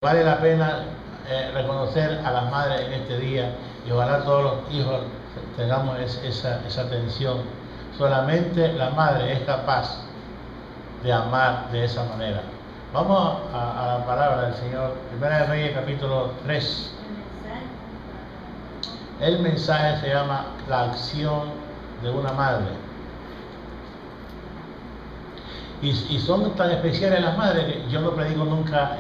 Vale la pena reconocer a las madres en este día y ojalá todos los hijos tengamos esa atención. Solamente la madre es capaz de amar de esa manera. Vamos a la palabra del Señor. Primera de Reyes, capítulo 3. El mensaje se llama La acción de una madre. Y son tan especiales las madres que yo no predico nunca,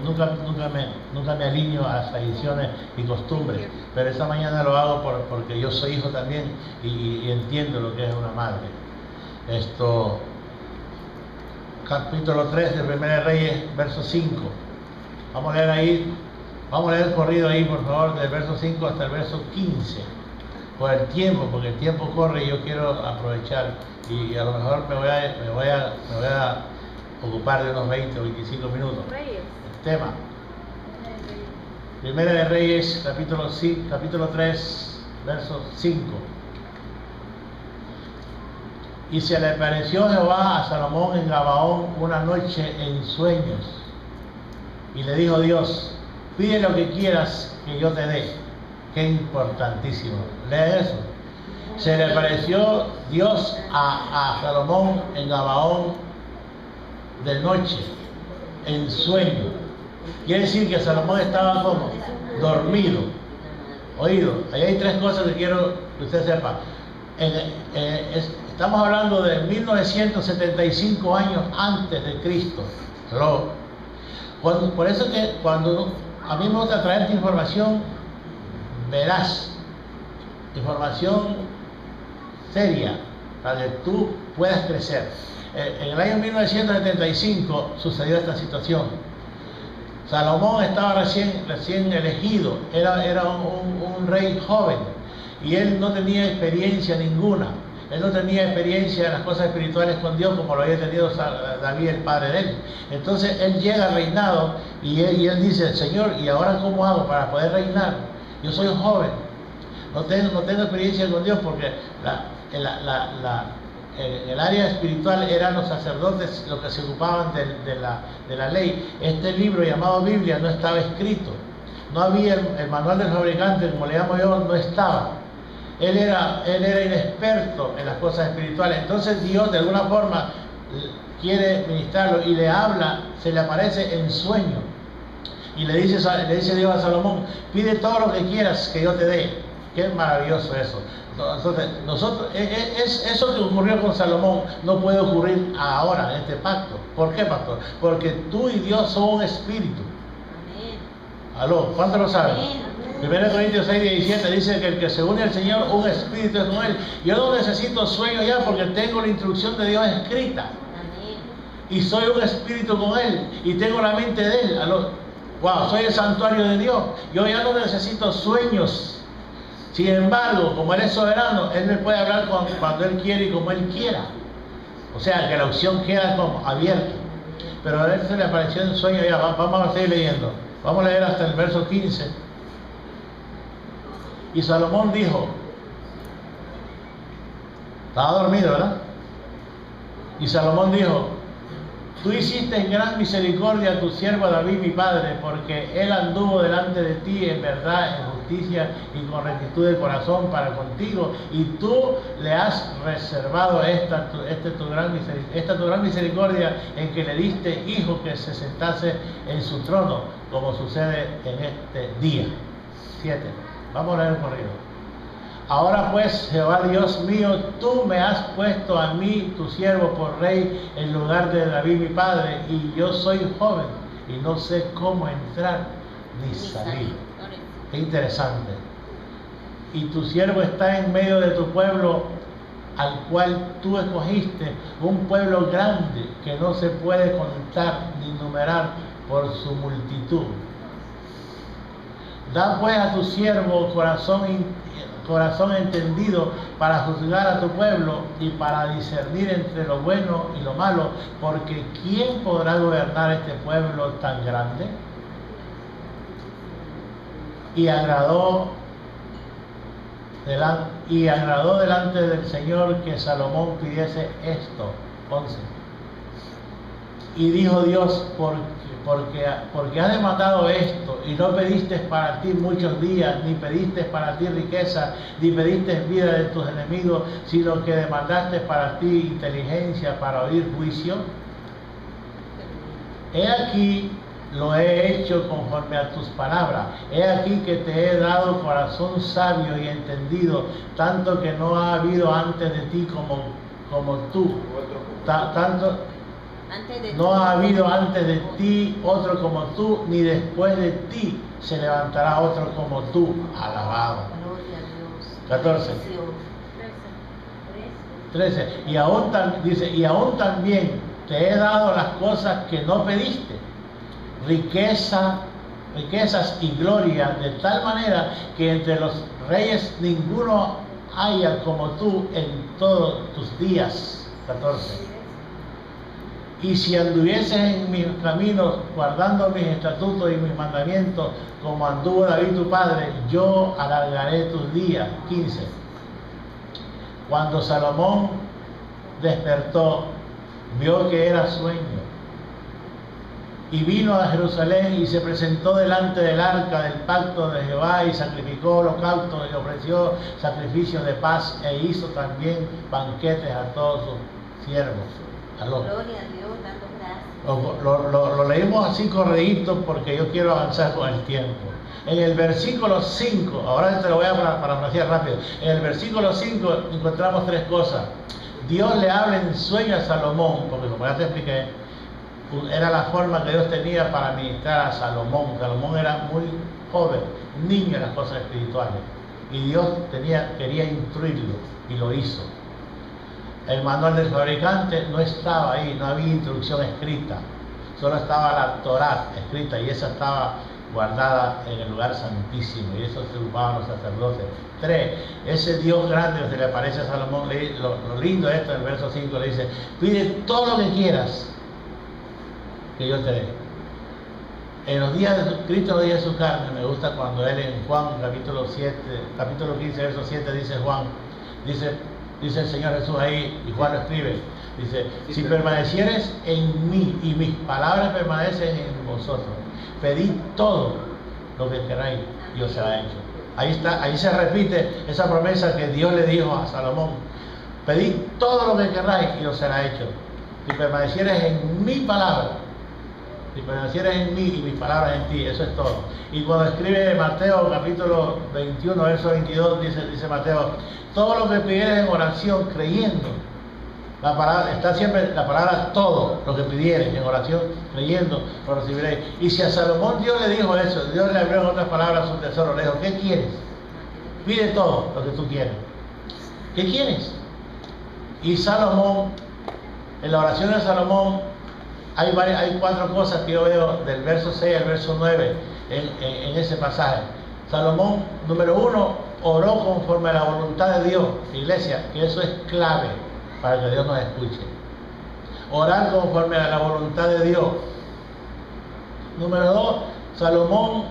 nunca me alineo a las tradiciones y costumbres, pero esta mañana lo hago porque yo soy hijo también y entiendo lo que es una madre. Capítulo 3 de Primera de Reyes, verso 5. Vamos a leer ahí, vamos a leer corrido ahí, por favor, del verso 5 hasta el verso 15. Por el tiempo, porque el tiempo corre y yo quiero aprovechar y a lo mejor me voy a ocupar de unos 20 o 25 minutos. El tema. Primera de Reyes, capítulo 3, verso 5. Y se le apareció Jehová a Salomón en Gabaón una noche en sueños. Y le dijo Dios, pide lo que quieras que yo te dé. Qué importantísimo. Lee eso. Se le apareció Dios a Salomón en Gabaón de noche, en sueño. Quiere decir que Salomón estaba como dormido. Oído, ahí hay tres cosas que quiero que usted sepa. Estamos hablando de 1975 años antes de Cristo. Por eso que cuando a mí me gusta traerte información veraz, información seria, para que tú puedas crecer. En el año 1975 sucedió esta situación. Salomón estaba recién elegido, era un rey joven y él no tenía experiencia ninguna. Él no tenía experiencia en las cosas espirituales con Dios como lo había tenido David, el padre de él. Entonces él llega al reinado y él dice, Señor, ¿y ahora cómo hago para poder reinar? Yo soy un joven, no tengo experiencia con Dios porque en el área espiritual eran los sacerdotes los que se ocupaban de la ley. Este libro llamado Biblia no estaba escrito, no había el manual del fabricante, como le llamo yo, no estaba. Él era inexperto en las cosas espirituales. Entonces Dios de alguna forma quiere ministrarlo y le habla, se le aparece en sueño. Y le dice Dios a Salomón, pide todo lo que quieras que yo te dé. Qué maravilloso eso. Entonces, eso que ocurrió con Salomón no puede ocurrir ahora en este pacto. ¿Por qué, pastor? Porque tú y Dios son un espíritu. Amén. ¿Aló? ¿Cuántos lo saben? 1 Corintios 6, 17 dice que el que se une al Señor, un espíritu es con él. Yo no necesito sueño ya porque tengo la instrucción de Dios escrita. Amén. Y soy un espíritu con él y tengo la mente de él. ¿Aló? Wow, soy el santuario de Dios. Yo ya no necesito sueños. Sin embargo, como Él es soberano, Él me puede hablar cuando Él quiere y como Él quiera. O sea, que la opción queda como abierta. Pero a Él se le apareció en sueño. Ya, vamos a seguir leyendo. Vamos a leer hasta el verso 15. Y Salomón dijo, estaba dormido, ¿verdad? Y Salomón dijo, tú hiciste en gran misericordia a tu siervo David, mi padre, porque él anduvo delante de ti en verdad, en justicia y con rectitud de corazón para contigo, y tú le has reservado esta tu gran misericordia en que le diste hijo que se sentase en su trono, como sucede en este día. 7. Vamos a leer corrido. Ahora pues, Jehová Dios mío, tú me has puesto a mí, tu siervo, por rey en lugar de David mi padre, y yo soy joven y no sé cómo entrar ni salir. Qué interesante. Y tu siervo está en medio de tu pueblo, al cual tú escogiste, un pueblo grande que no se puede contar ni numerar por su multitud. Da pues a tu siervo corazón entendido para juzgar a tu pueblo y para discernir entre lo bueno y lo malo, porque ¿quién podrá gobernar este pueblo tan grande? Y agradó delante del Señor que Salomón pidiese esto. 11. Y dijo Dios, porque has demandado esto y no pediste para ti muchos días, ni pediste para ti riqueza, ni pediste vida de tus enemigos, sino que demandaste para ti inteligencia para oír juicio. He aquí lo he hecho conforme a tus palabras. He aquí que te he dado corazón sabio y entendido, tanto que no ha habido antes de ti como tú. No ha habido antes de ti otro como tú, ni después de ti se levantará otro como tú. Alabado. 14. 13. Y aún también te he dado las cosas que no pediste, riquezas y gloria, de tal manera que entre los reyes ninguno haya como tú en todos tus días. 14. Y si anduvieses en mis caminos, guardando mis estatutos y mis mandamientos, como anduvo David tu padre, yo alargaré tus días. 15. Cuando Salomón despertó, vio que era sueño, y vino a Jerusalén y se presentó delante del arca del pacto de Jehová, y sacrificó holocaustos y ofreció sacrificios de paz, e hizo también banquetes a todos sus siervos. Gloria a Dios, dando gracias. Lo leímos así corredito porque yo quiero avanzar con el tiempo. En el versículo 5, ahora te lo voy a parafrasear rápido. En el versículo 5 encontramos tres cosas. Dios le habla en sueño a Salomón, porque como ya te expliqué, era la forma que Dios tenía para ministrar a Salomón. Salomón era muy joven, niño en las cosas espirituales, y Dios quería instruirlo, y lo hizo. El manual del fabricante no estaba ahí, no había instrucción escrita, solo estaba la Torá escrita, y esa estaba guardada en el lugar santísimo, y eso se ocupaban los sacerdotes. 3. Ese Dios grande que se le aparece a Salomón, lo lindo de esto, en el verso 5 le dice: pide todo lo que quieras que yo te dé. En los días de Cristo, los días de su carne, me gusta cuando él en Juan capítulo 15, verso 7, dice Juan, dice el Señor Jesús ahí, y Juan lo escribe, dice: si permanecieres en mí y mis palabras permanecen en vosotros, pedid todo lo que queráis y os será hecho. Ahí se repite esa promesa que Dios le dijo a Salomón: pedid todo lo que queráis y os será hecho. Si permanecieres en mi palabra, si permanecieres en mí y mis palabras en ti, eso es todo. Y cuando escribe Mateo capítulo 21, verso 22, dice Mateo: todo lo que pidieres en oración creyendo, la palabra, está siempre la palabra todo lo que pidieres en oración creyendo, lo recibiréis. Y si a Salomón Dios le dijo eso, Dios le abrió en otras palabras su tesoro, le dijo: ¿qué quieres? Pide todo lo que tú quieres. ¿Qué quieres? Y Salomón, en la oración de Salomón, hay cuatro cosas que yo veo del verso 6 al verso 9 en ese pasaje. Salomón, número 1, oró conforme a la voluntad de Dios. Iglesia, que eso es clave para que Dios nos escuche. Orar conforme a la voluntad de Dios. Número 2, Salomón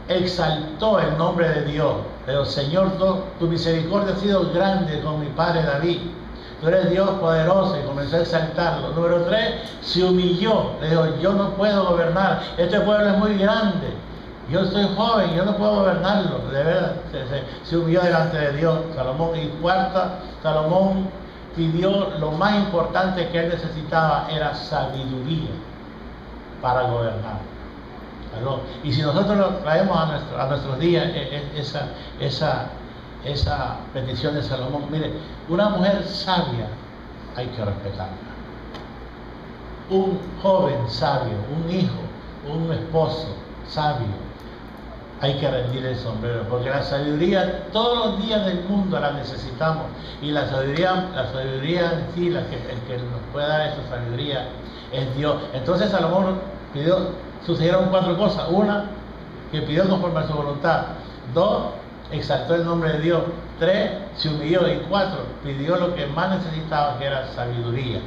exaltó el nombre de Dios. Pero Señor, tu misericordia ha sido grande con mi padre David. Tú eres Dios poderoso, y comenzó a exaltarlo. Número 3, se humilló. Le dijo: yo no puedo gobernar, este pueblo es muy grande, yo soy joven, yo no puedo gobernarlo. De verdad, se humilló delante de Dios, Salomón. Y cuarta, Salomón pidió lo más importante que él necesitaba, era sabiduría para gobernar. Y si nosotros lo traemos a nuestros días, esa petición de Salomón, mire, una mujer sabia hay que respetarla. Un joven sabio, un hijo, un esposo sabio, hay que rendir el sombrero, porque la sabiduría todos los días del mundo la necesitamos, y la sabiduría en sí, el que nos puede dar esa sabiduría es Dios. Entonces Salomón sucedieron cuatro cosas. Una, que pidió conforme a su voluntad. 2, exaltó el nombre de Dios. 3, se humilló. Y 4, pidió lo que más necesitaba, que era sabiduría.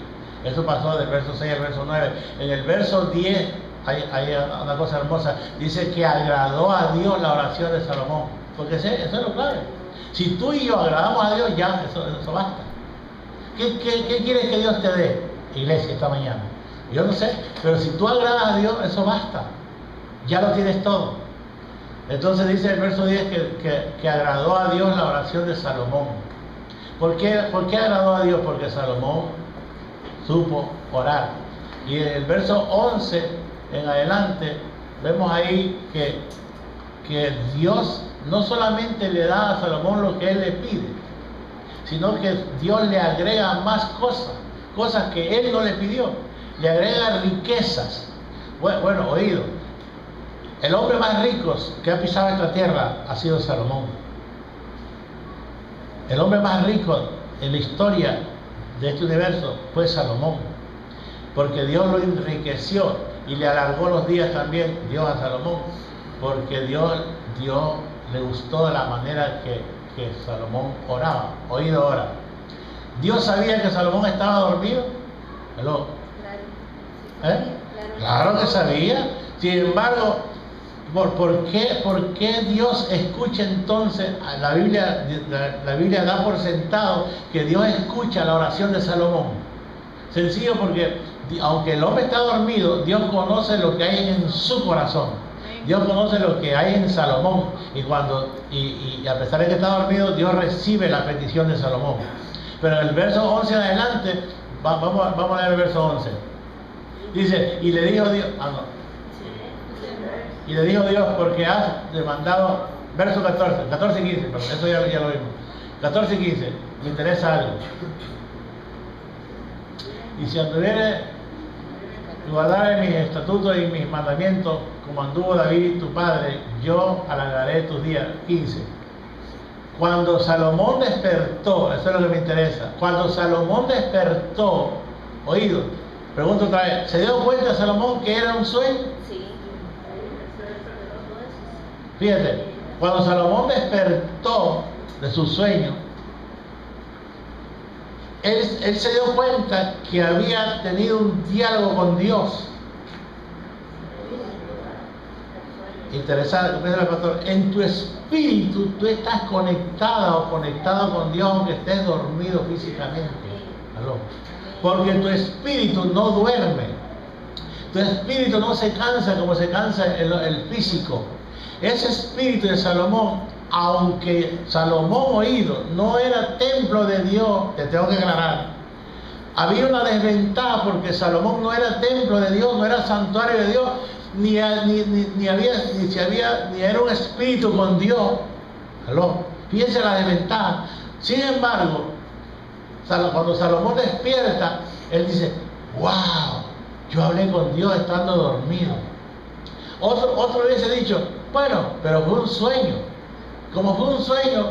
Eso pasó del verso 6 al verso 9. En el verso 10 hay una cosa hermosa. Dice que agradó a Dios la oración de Salomón. Porque eso es lo clave. Si tú y yo agradamos a Dios, ya eso basta. ¿Qué quieres que Dios te dé, iglesia, esta mañana? Yo no sé, pero si tú agradas a Dios, eso basta. Ya lo tienes todo. Entonces dice el verso 10 que agradó a Dios la oración de Salomón. ¿Por qué agradó a Dios? Porque Salomón supo orar. Y en el verso 11 en adelante, vemos ahí que Dios no solamente le da a Salomón lo que él le pide, sino que Dios le agrega más cosas que él no le pidió. Le agrega riquezas. Bueno, oído, el hombre más rico que ha pisado esta tierra ha sido Salomón. El hombre más rico en la historia de este universo fue Salomón, porque Dios lo enriqueció y le alargó los días también, Dios a Salomón, porque Dios le gustó de la manera que Salomón oraba. Oído ahora, ¿Dios sabía que Salomón estaba dormido? ¿Hello? Claro que sabía. Sin embargo, ¿por qué Dios escucha entonces? La Biblia da por sentado que Dios escucha la oración de Salomón. Sencillo, porque aunque el hombre está dormido, Dios conoce lo que hay en su corazón. Dios conoce lo que hay en Salomón. Y a pesar de que está dormido, Dios recibe la petición de Salomón. Pero en el verso 11 en adelante, vamos a leer el verso 11. Dice, y le dijo Dios, y le dijo Dios, porque has demandado, verso 14 y 15, perdón, eso ya lo vimos. 14 y 15, me interesa algo. Y si anduviere y guardare mis estatutos y mis mandamientos, como anduvo David tu padre, yo alargaré tus días. 15. Cuando Salomón despertó, eso es lo que me interesa, cuando Salomón despertó, oído, pregunto otra vez, ¿se dio cuenta Salomón que era un sueño? Sí. Fíjate, cuando Salomón despertó de su sueño, él se dio cuenta que había tenido un diálogo con Dios. Interesante, como dice el pastor, en tu espíritu tú estás conectada o conectado con Dios aunque estés dormido físicamente. ¿Aló? Porque tu espíritu no duerme. Tu espíritu no se cansa como se cansa el físico. Ese espíritu de Salomón, aunque Salomón, oído, no era templo de Dios, te tengo que aclarar, había una desventaja porque Salomón no era templo de Dios, no era santuario de Dios, ni era un espíritu con Dios. ¿Aló? Fíjense la desventaja. Sin embargo, cuando Salomón despierta, él dice, wow, yo hablé con Dios estando dormido. Otro hubiese dicho, bueno, pero fue un sueño. Como fue un sueño,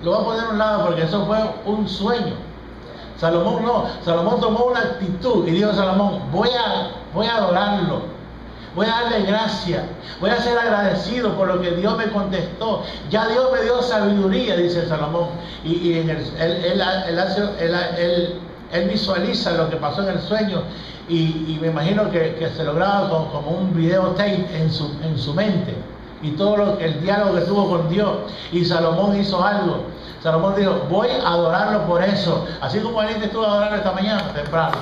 lo voy a poner a un lado porque eso fue un sueño. Salomón no, Salomón tomó una actitud y dijo, Salomón, voy a adorarlo, voy a darle gracias, voy a ser agradecido por lo que Dios me contestó. Ya Dios me dio sabiduría, dice Salomón, y él visualiza lo que pasó en el sueño y me imagino que se lo graba como un videotape en su mente. Y todo el diálogo que tuvo con Dios. Y Salomón hizo algo. Salomón dijo, voy a adorarlo por eso. Así como alguien estuvo adorando esta mañana, temprano.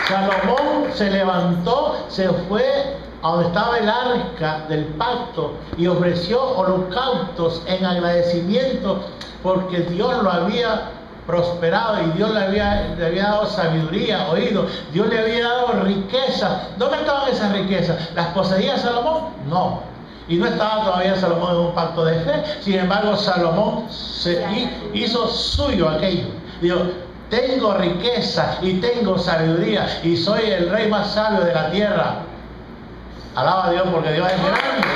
Salomón se levantó, se fue a donde estaba el arca del pacto y ofreció holocaustos en agradecimiento porque Dios lo había prosperado y Dios le había dado sabiduría, oído, Dios le había dado riqueza. ¿Dónde estaban esas riquezas? ¿Las poseía Salomón? No. Y no estaba todavía Salomón en un pacto de fe. Sin embargo, Salomón hizo suyo aquello. Dijo, tengo riqueza y tengo sabiduría y soy el rey más sabio de la tierra. Alaba a Dios porque Dios es grande.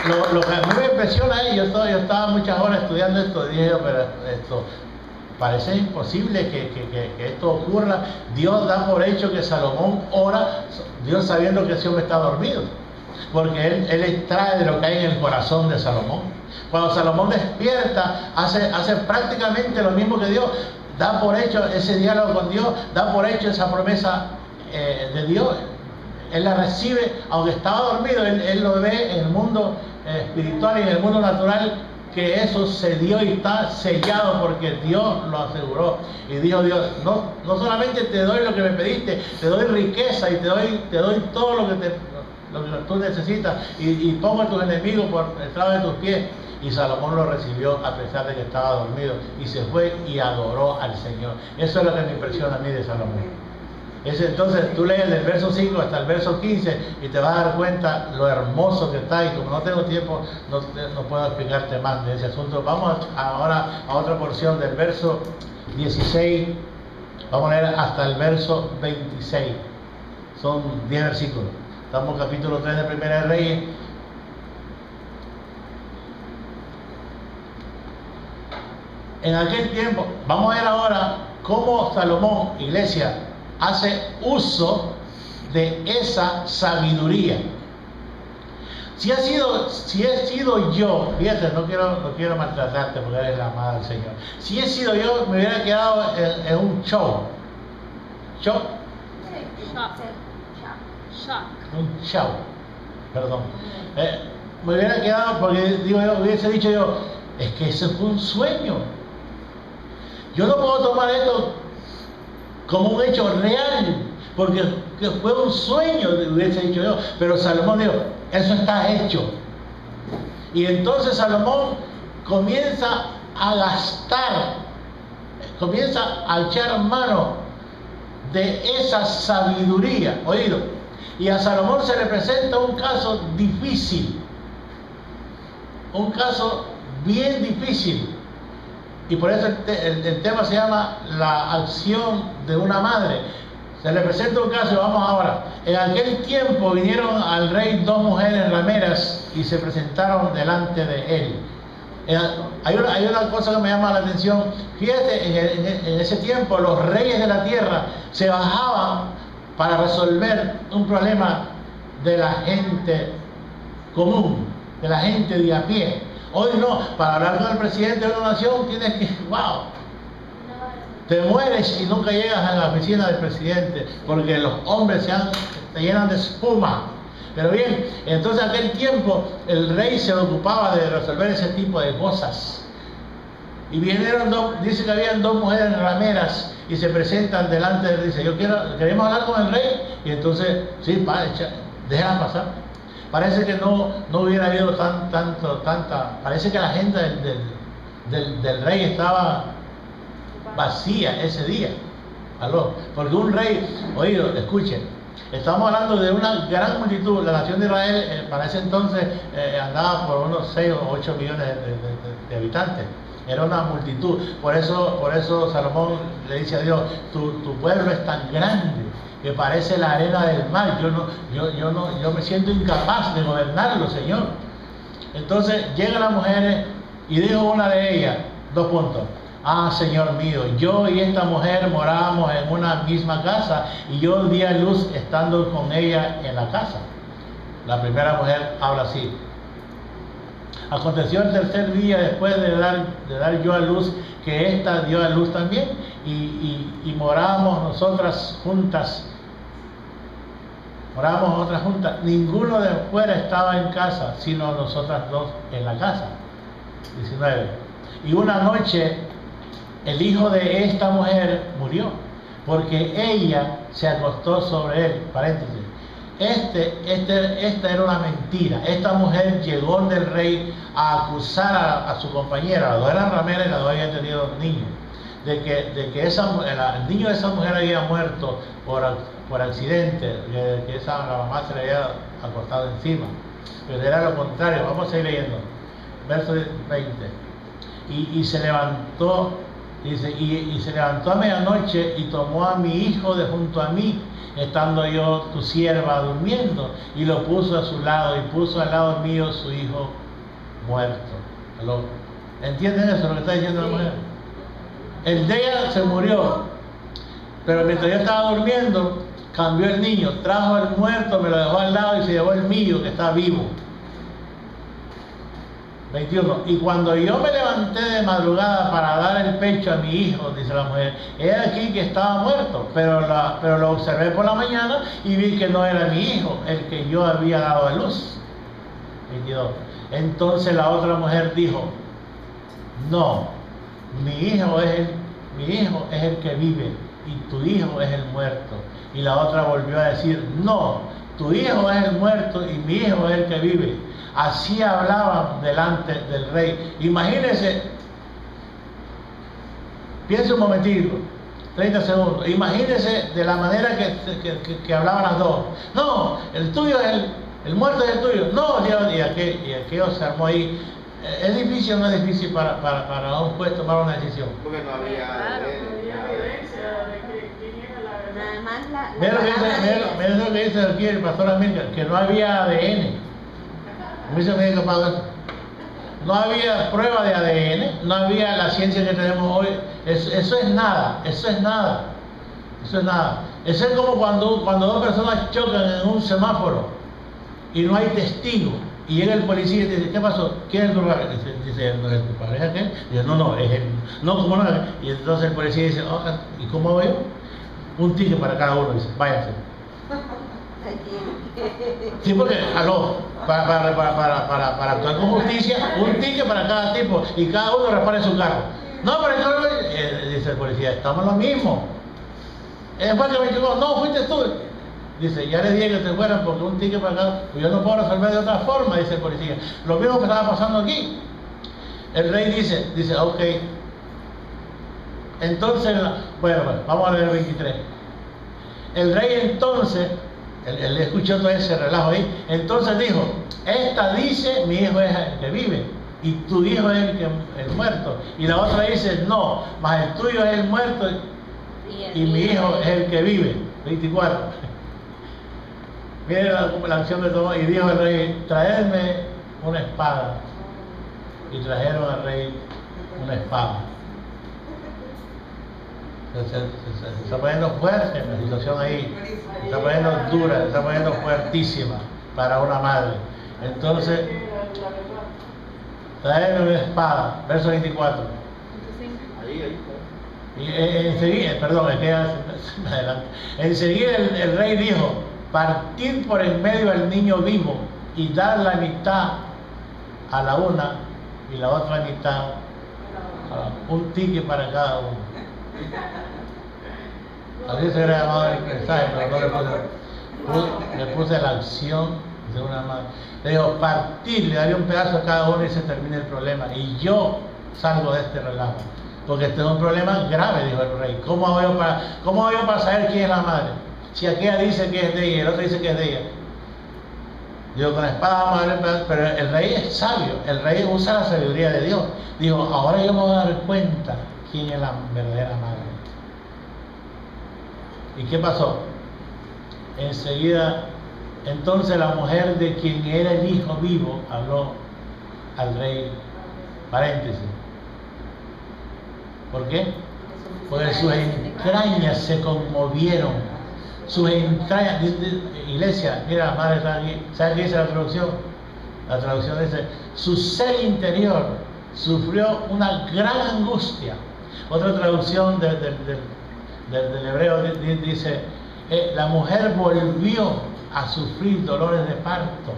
Pero lo que a mí me impresiona es, yo estaba muchas horas estudiando esto y dije, pero esto parece imposible que esto ocurra. Dios da por hecho que Salomón ora, Dios sabiendo que ese hombre está dormido, porque él extrae de lo que hay en el corazón de Salomón. Cuando Salomón despierta, hace prácticamente lo mismo que Dios, da por hecho ese diálogo con Dios, da por hecho esa promesa de Dios. Él la recibe, aunque estaba dormido, él lo ve en el mundo espiritual y en el mundo natural que eso se dio y está sellado porque Dios lo aseguró. Y dijo Dios, no solamente te doy lo que me pediste, te doy riqueza y te doy todo lo que tú necesitas y pongo a tus enemigos por estrado de tus pies. Y Salomón lo recibió a pesar de que estaba dormido y se fue y adoró al Señor. Eso es lo que me impresiona a mí de Salomón. Entonces tú lees del verso 5 hasta el verso 15 y te vas a dar cuenta lo hermoso que está, y como no tengo tiempo no puedo explicarte más de ese asunto. Vamos ahora a otra porción del verso 16, vamos a leer hasta el verso 26, son 10 versículos. Estamos en capítulo 3 de Primera de Reyes. En aquel tiempo, vamos a ver ahora cómo Salomón, iglesia, hace uso de esa sabiduría. Si he sido yo, fíjate, no quiero maltratarte porque eres la amada del Señor. Si he sido yo, me hubiera quedado en un show. ¿Show? Un show, perdón. Me hubiera quedado porque hubiese dicho yo, es que ese fue un sueño. Yo no puedo tomar esto como un hecho real, porque fue un sueño, hubiese dicho yo. Pero Salomón dijo, eso está hecho. Y entonces Salomón comienza a gastar, comienza a echar mano de esa sabiduría, oído. Y a Salomón se le presenta un caso difícil, un caso bien difícil. Y por eso el tema se llama la acción de una madre. Se le presenta un caso, vamos ahora. En aquel tiempo vinieron al rey dos mujeres rameras y se presentaron delante de él. Hay una cosa que me llama la atención. Fíjate, en ese tiempo los reyes de la tierra se bajaban para resolver un problema de la gente común, de la gente de a pie. Hoy no, para hablar con el presidente de una nación tienes que, wow, te mueres y nunca llegas a la oficina del presidente porque los hombres se llenan de espuma. Pero bien, entonces en aquel tiempo el rey se ocupaba de resolver ese tipo de cosas. Y vinieron dice que habían dos mujeres rameras y se presentan delante de él. Dice, queremos hablar con el rey. Y entonces, sí, padre, déjala pasar. Parece que no hubiera habido tanta, parece que la agenda del rey estaba vacía ese día. ¿Aló? Porque un rey, oído, escuchen, estamos hablando de una gran multitud. La nación de Israel para ese entonces andaba por unos 6 o 8 millones de habitantes. Era una multitud. Por eso Salomón le dice a Dios, tu pueblo es tan grande que parece la arena del mar. Yo me siento incapaz de gobernarlo, Señor. Entonces llegan las mujeres y dijo una de ellas, 2 puntos. Ah, Señor mío, yo y esta mujer morábamos en una misma casa y yo di a luz estando con ella en la casa. La primera mujer habla así. Aconteció el tercer día después de dar yo a luz que ésta dio a luz también y morábamos nosotras juntas. Morábamos otras juntas. Ninguno de fuera estaba en casa, sino nosotras dos en la casa. 19. Y una noche el hijo de esta mujer murió, porque ella se acostó sobre él. Paréntesis. Esta era una mentira. Esta mujer llegó del rey a acusar a su compañera. Las dos eran rameras y las dos habían tenido niños. De que el niño de esa mujer había muerto por accidente, que la mamá se le había acostado encima. Pero era lo contrario. Vamos a seguir leyendo. Verso 20. Y se levantó, dice, y se levantó a medianoche y tomó a mi hijo de junto a mí, estando yo tu sierva durmiendo, y lo puso a su lado y puso al lado mío su hijo muerto. ¿Entienden eso lo que está diciendo la mujer? El de ella se murió, pero mientras yo estaba durmiendo cambió el niño, trajo el muerto, me lo dejó al lado y se llevó el mío que está vivo. 21. Y cuando yo me levanté de madrugada para dar el pecho a mi hijo, dice la mujer, he aquí que estaba muerto, pero lo observé por la mañana y vi que no era mi hijo, el que yo había dado a luz. 22. Entonces la otra mujer dijo, no, mi hijo es el que vive y tu hijo es el muerto. Y la otra volvió a decir, no, tu hijo es el muerto y mi hijo es el que vive. Así hablaban delante del rey. Imagínense, piense un momentito, 30 segundos. Imagínense de la manera que hablaban las dos. No, el tuyo es el muerto es el tuyo. No, y aquello se armó ahí. ¿Es difícil o no es difícil para un juez tomar una decisión? Porque no había evidencia de quién era la verdad. Nada más la Mira lo que dice aquí el pastor Amílcar, que no había ADN. A mí se me dijo para eso. No había prueba de ADN, no había la ciencia que tenemos hoy. Eso es nada. Eso es como cuando dos personas chocan en un semáforo y no hay testigo. Y llega el policía y dice, ¿qué pasó? ¿Quién es el culpable? Dice, ¿no es el culpable? ¿Es aquel? Dice, no, es él. No, ¿cómo no? Y entonces el policía dice, oh, ¿y cómo voy yo? Un ticket para cada uno. Dice, váyanse. Sí, porque, para actuar con justicia, un ticket para cada tipo y cada uno repare su carro. No, pero entonces, dice el policía, estamos lo mismo. Después que me chocó, no, fuiste tú. Dice, ya les dije que se fueran porque un ticket para acá, pues yo no puedo resolver de otra forma, dice el policía. Lo mismo que estaba pasando aquí. El rey dice, ok. Entonces, bueno, vamos a leer el 23. El rey entonces, él escuchó todo ese relajo ahí, entonces dijo, esta dice, mi hijo es el que vive, y tu hijo es el muerto. Y la otra dice, no, mas el tuyo es el muerto, y mi hijo es el que vive. 24. Miren la acción que tomó, y dijo el rey, traedme una espada. Y trajeron al rey una espada. Se está poniendo fuerte la situación ahí, se está poniendo dura, se está poniendo fuertísima para una madre. Entonces, traerme una espada, verso 24. ahí. Y enseguida, perdón, es que ya se me adelanta. Enseguida el rey dijo, partir por en medio al niño vivo y dar la mitad a la una y la otra mitad a un ticket para cada uno. Así se hubiera llamado el mensaje, pero no le puse la acción de una madre. Le digo, partir, le daría un pedazo a cada uno y se termina el problema. Y yo salgo de este relajo. Porque este es un problema grave, dijo el rey. ¿Cómo hago yo para saber quién es la madre? Si aquella dice que es de ella y el otro dice que es de ella. Digo, con la espada vamos a ver el pedazo. Pero el rey es sabio, el rey usa la sabiduría de Dios. Digo, ahora yo me voy a dar cuenta quién es la verdadera madre. ¿Y qué pasó? Enseguida, entonces la mujer de quien era el hijo vivo habló al rey, paréntesis. ¿Por qué? Porque sus entrañas se conmovieron. Sus entrañas, iglesia, mira, las madres están aquí. ¿Sabe qué dice la traducción? La traducción dice, su ser interior sufrió una gran angustia. Otra traducción del hebreo dice, la mujer volvió a sufrir dolores de parto.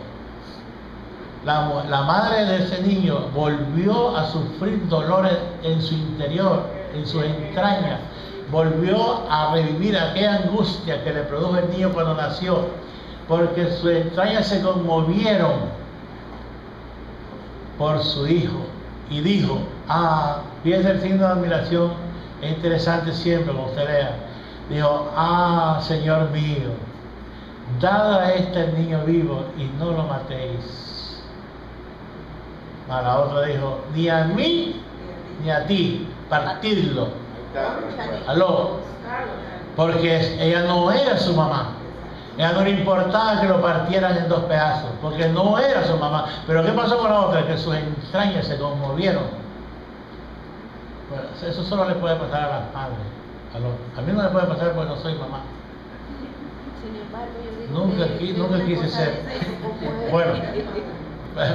La madre de ese niño volvió a sufrir dolores en su interior, en sus entrañas. Volvió a revivir aquella angustia que le produjo el niño cuando nació, porque sus entrañas se conmovieron por su hijo. Y dijo, fíjese el signo de admiración, es interesante siempre cuando usted lea. Dijo, Señor mío, dad a este niño vivo y no lo matéis. A la otra dijo, ni a mí ni a ti, partidlo. Aló, porque ella no era su mamá. Ella no le importaba que lo partieran en dos pedazos, porque no era su mamá. Pero ¿qué pasó con la otra? Que sus entrañas se conmovieron. Bueno, eso solo le puede pasar a las madres. A mí no le puede pasar porque no soy mamá. Nunca quise ser. Bueno,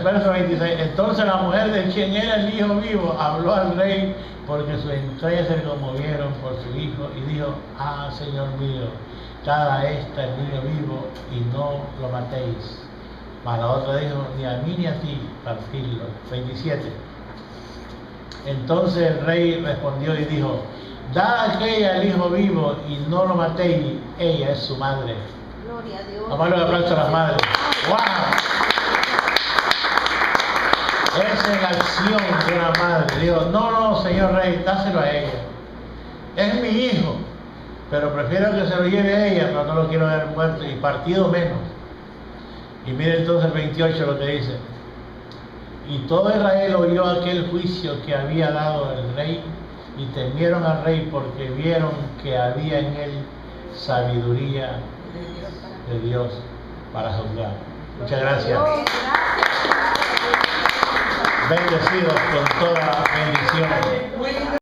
verso 26. Entonces la mujer de quien era el hijo vivo habló al rey porque sus entrañas se conmovieron por su hijo y dijo, Señor mío, dad a esta el niño vivo y no lo matéis. Mas la otra dijo, ni a mí ni a ti, partidlo. 27. Entonces el rey respondió y dijo: dad aquella al hijo vivo y no lo matéis, ella es su madre. Gloria a Dios. Vamos a darle un aplauso a las madres. ¡Wow! Esa es la acción de una madre. Digo, no, señor rey, dáselo a ella. Es mi hijo, pero prefiero que se lo lleve a ella, pero no lo quiero ver muerto y partido menos. Y mire entonces el 28 lo que dice. Y todo Israel oyó aquel juicio que había dado el rey y temieron al rey porque vieron que había en él sabiduría de Dios para juzgar. Muchas gracias. Bendecidos con toda bendición.